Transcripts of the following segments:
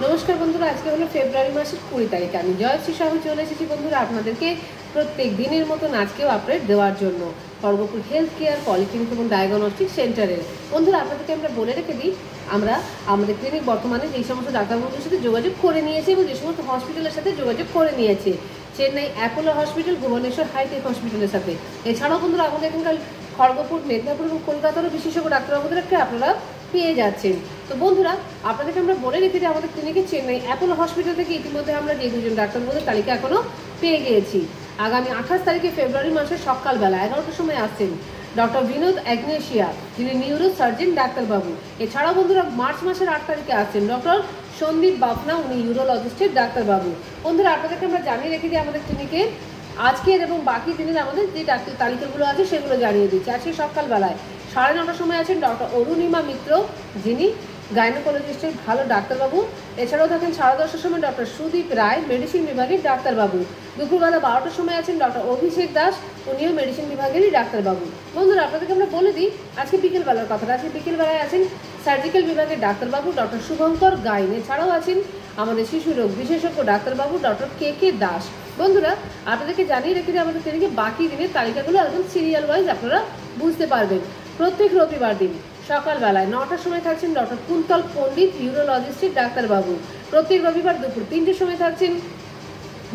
नमस्कार बंधुरा आज के हलो फेब्रुआरी मासेर 20 तारीख आमि जयश्री साहू चले एसेछि बंधुरा आपनादेरके प्रत्येक दिनेर मतन आजकेও आपडेट देওয়ার জন্য খড়গপুর হেলথ কেয়ার পলিক্লিনিক এবং ডায়াগনস্টিক সেন্টারে বন্ধুরা আপনাদেরকে আমরা বলে রেখে দিই আমরা আমাদের ক্লিনিক বর্তমানে যে সমস্ত ডাক্তারবাবুদের সাথে যোগাযোগ করে নিয়েছে এবং যে সমস্ত হসপিটালের সাথে যোগাযোগ করে নিয়েছে Chennai Apollo hospital Bhubaneswar hitech হসপিটালের সাথে এছাড়াও বন্ধুরা আমাদের এখানকার খড়গপুর মেদিনীপুর এবং কলকাতারও বিশেষজ্ঞ ডাক্তারবাবুদেরকে আপনারা পেয়ে যাচ্ছেন। তো বন্ধুরা আপনাদেরকে আমরা বলে রেখে দিই আমাদের ক্লিনিকে চেন্নাই অ্যাপোলো হসপিটাল থেকে ইতিমধ্যে আমরা যে দুজন ডাক্তারবাবুদের তালিকা এখনও পেয়ে গিয়েছি। আগামী 28 তারিখে ফেব্রুয়ারি মাসের সকালবেলা 11টার সময় আসছেন ডক্টর বিনোদ অ্যাগনেশিয়া, যিনি নিউরো সার্জন ডাক্তারবাবু। এছাড়াও বন্ধুরা মার্চ মাসের 8 তারিখে আসছেন ডক্টর সন্দীপ বাফনা, উনি ইউরোলজিস্টের ডাক্তারবাবু। বন্ধুরা আপনাদেরকে আমরা জানিয়ে রেখে দিই আমাদের ক্লিনিকে আজকের এবং বাকি দিনের আমাদের যে ডাক্তার তালিকাগুলো আছে সেগুলো জানিয়ে দিচ্ছি। আজকে সকালবেলায় 9:30টার সময় আছেন ডক্টর অরুণিমা মিত্র, যিনি গাইনোকোলজিস্টের ভালো ডাক্তারবাবু। এছাড়াও থাকেন 10:30টার সময় ডক্টর সুদীপ রায়, মেডিসিন বিভাগের ডাক্তারবাবু। দুপুরবেলা 12টার সময় আছেন ডক্টর অভিষেক দাস, উনিও মেডিসিন বিভাগেরই ডাক্তারবাবু। বন্ধুরা আপনাদেরকে আমরা বলে দিই আজকে বিকেলবেলার কথাটা। আজকে বিকেলবেলায় আছেন সার্জিক্যাল বিভাগের ডাক্তারবাবু ডক্টর শুভঙ্কর গাইন। এছাড়াও আছেন আমাদের শিশু রোগ বিশেষজ্ঞ ডাক্তারবাবু ডক্টর কে দাস। বন্ধুরা আপনাদেরকে জানিয়ে রেখে দিই আমাদের ক্লিনিকে বাকি দিনের তালিকাগুলো একদম সিরিয়াল ওয়াইজ আপনারা বুঝতে পারবেন। প্রত্যেক রবিবার দিন সকালবেলায় 9টার সময় থাকছেন ডক্টর কুন্তল পণ্ডিত, ইউরোলজিস্টের ডাক্তারবাবু। প্রত্যেক রবিবার দুপুর 3টের সময় থাকছেন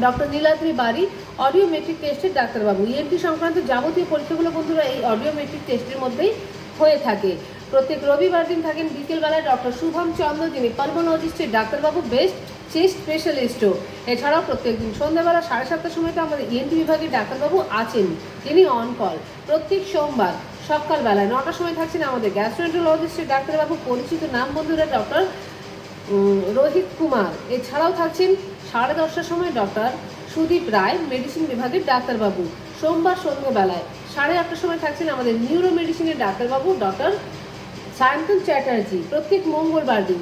ডক্টর নীলাদ্রি বাড়ি, অডিওমেট্রিক টেস্টের ডাক্তারবাবু। ইএনটি সংক্রান্ত যাবতীয় পরীক্ষাগুলো বন্ধুরা এই অডিওমেট্রিক টেস্টের মধ্যেই হয়ে থাকে। প্রত্যেক রবিবার দিন থাকেন বিকেলবেলায় ডক্টর শুভম চন্দ্র, যিনি পালমোলজিস্টের ডাক্তারবাবু, বেস্ট চেস্ট স্পেশালিস্টও। এছাড়াও প্রত্যেক দিন সন্ধ্যাবেলা 7:30টার সময় তো আমাদের ইএনটি বিভাগের ডাক্তারবাবু আছেন, তিনি অন কল। প্রত্যেক সোমবার সকালবেলায় 9টার সময় থাকছেন আমাদের গ্যাস্ট্রোএন্টারোলজিস্টের ডাক্তারবাবু, পরিচিত নাম বন্ধুরা ডক্টর রোহিত কুমার। এছাড়াও থাকছেন 10:30টার সময় ডক্টর সুদীপ রায়, মেডিসিন বিভাগের ডাক্তারবাবু। সোমবার সন্ধ্যাবেলায় 8:30টার সময় থাকছেন আমাদের নিউরো মেডিসিনের ডাক্তারবাবু ডক্টর সায়ন্তন চ্যাটার্জি। প্রত্যেক মঙ্গলবার দিন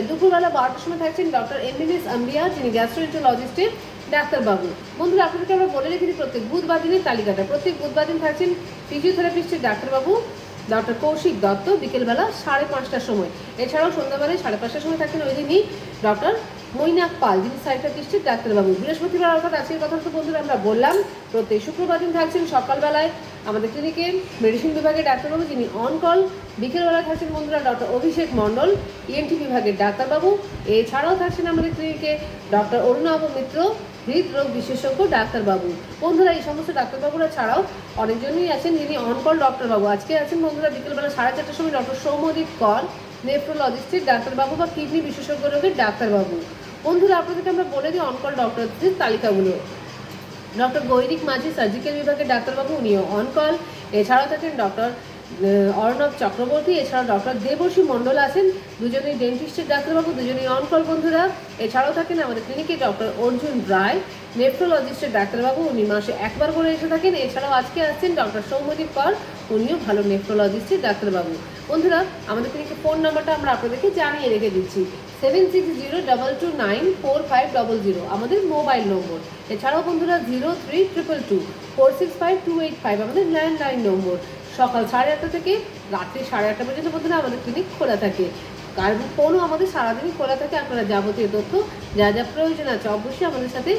দুপুরবেলা 12টার সময় থাকছেন ডক্টর এমবিবিএস আম্বিয়া, যিনি গ্যাস্ট্রোএন্টারোলজিস্টের ডাক্তারবাবু। বন্ধুরা আপনাদেরকে আমরা বলে রেখেছি প্রত্যেক বুধবার দিনের তালিকাটা। প্রত্যেক বুধবার দিন থাকছেন ফিজিওথেরাপিস্টের ডাক্তারবাবু ডক্টর কৌশিক দত্ত, বিকেলবেলা 5:30টার সময়। এছাড়াও সন্ধ্যাবেলায় 5:30টার সময় থাকছেন ওই দিনই ডক্টর মৈনাক পাল, যিনি সাইকিয়াট্রিস্টের ডাক্তারবাবু। বৃহস্পতিবার অর্থাৎ আজকের কথা তো বন্ধুরা আমরা বললাম। প্রত্যেক শুক্রবার দিন থাকছেন সকালবেলায় আমাদের ক্লিনিকে মেডিসিন বিভাগের ডাক্তারবাবু, যিনি অন কল। বিকেলবেলায় থাকছেন বন্ধুরা ডক্টর অভিষেক মণ্ডল, ইএনটি বিভাগের ডাক্তারবাবু। এছাড়াও থাকছেন আমাদের ক্লিনিকে ডক্টর অরুণাভ মিত্র, হৃদরোগ বিশেষজ্ঞ ডাক্তারবাবু। বন্ধুরা এই সমস্ত ডাক্তারবাবুরা ছাড়াও অনেকজনই আছেন যিনি অন কল ডক্টরবাবু। আজকে আছেন বন্ধুরা বিকেলবেলা 4:30টার সময় ডক্টর সৌম্যদীপ কর, নেফ্রোলজিস্টের ডাক্তারবাবু বা কিডনি বিশেষজ্ঞ রোগের ডাক্তারবাবু। বন্ধুরা আপনাদেরকে আমরা বলে দিই on call ডক্টরদের তালিকাগুলো। Doctor গৈরিক Majhi, surgical বিভাগের ডাক্তারবাবু, উনিও অন কল। এছাড়াও থাকেন ডক্টর অর্ণব চক্রবর্তী। এছাড়াও ডক্টর দেবশ্রী মণ্ডল আছেন, দুজনেই ডেন্টিস্টের ডাক্তারবাবু, দুজনেই অন কল বন্ধুরা। এছাড়াও থাকেন আমাদের ক্লিনিকে ডক্টর অর্জুন রায়, নেফ্রোলজিস্টের ডাক্তারবাবু, উনি মাসে একবার করে এসে থাকেন। এছাড়াও আজকে আসছেন ডক্টর সৌম্যদীপ কর, উনিও ভালো নেফ্রোলজিস্টের ডাক্তারবাবু। বন্ধুরা আমাদের ক্লিনিকের ফোন নাম্বারটা আমরা আপনাদেরকে জানিয়ে রেখে দিচ্ছি, 7602224500 আমাদের মোবাইল নম্বর। এছাড়াও বন্ধুরা 03222465 আমাদের ল্যান্ডলাইন নম্বর। সকাল 8:30 থেকে রাত্রি 8:30 পর্যন্ত বন্ধুরা আমাদের ক্লিনিক খোলা থাকে। কারণ ফোনও আমাদের সারাদিনই খোলা থাকে। আপনারা যাবতীয় তথ্য যা যা প্রয়োজন আছে অবশ্যই আমাদের সাথে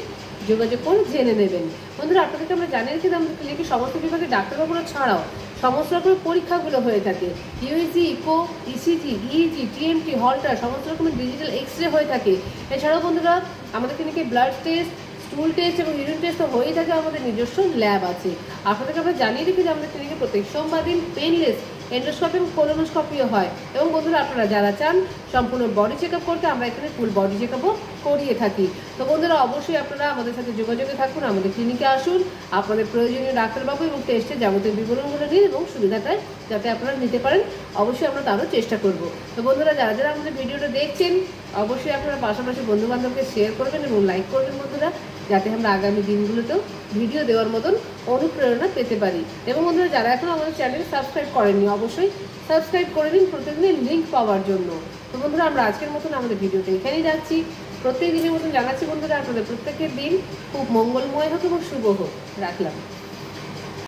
যোগাযোগ করে জেনে নেবেন। বন্ধুরা আপনাদেরকে আমরা জানিয়ে রেখে আমাদের ক্লিনিকে সমস্ত বিভাগের ডাক্তারবাবুরা ছাড়াও সমস্ত রকমের পরীক্ষাগুলো হয়ে থাকে। USG, echo, ECG, EEG, TMT, Holter, সমস্ত রকমের ডিজিটাল এক্সরে হয়ে থাকে। এছাড়াও বন্ধুরা আমাদের ক্লিনিকে ব্লাড টেস্ট, স্টুল টেস্ট এবং ইউরিন টেস্ট তো হয়েই থাকে। আমাদের নিজস্ব ল্যাব আছে। আপনাদেরকে আমরা জানিয়ে রেখে যে আমাদের ক্লিনিকে প্রত্যেক সোমবার দিন পেনলেস এন্ডোস্কোপি এবং কোলোনোস্কোপিও হয়। এবং বন্ধুরা আপনারা যারা চান সম্পূর্ণ বডি চেক আপ করতে, আমরা এখানে ফুল বডি চেক আপও করিয়ে থাকি। তো বন্ধুরা অবশ্যই আপনারা আমাদের সাথে যোগাযোগে থাকুন, আমাদের ক্লিনিকে আসুন, আপনাদের প্রয়োজনীয় ডাক্তারবাবু এবং টেস্টের যাবতীয় বিবরণগুলো নিন এবং সুবিধাটাই যাতে আপনারা নিতে পারেন অবশ্যই আমরা তারও চেষ্টা করব। তো বন্ধুরা যারা যারা আমাদের ভিডিওটা দেখছেন অবশ্যই আপনারা পাশাপাশি বন্ধুবান্ধবকে শেয়ার করবেন এবং লাইক করবেন বন্ধুরা, যাতে আমরা আগামী দিনগুলোতেও ভিডিও দেওয়ার মতন অনুপ্রেরণা পেতে পারি। এবং বন্ধুরা যারা এখন আমাদের চ্যানেল সাবস্ক্রাইব করেননি অবশ্যই সাবস্ক্রাইব করে নিন প্রত্যেকদিনের লিঙ্ক পাওয়ার জন্য। তো বন্ধুরা আমরা আজকের মতন আমাদের ভিডিওটা এখানেই রাখছি। প্রত্যেক দিনের মতন জানাচ্ছি বন্ধুরা আপনাদের প্রত্যেকের দিন খুব মঙ্গলময় হোক এবং শুভ হোক। রাখলাম।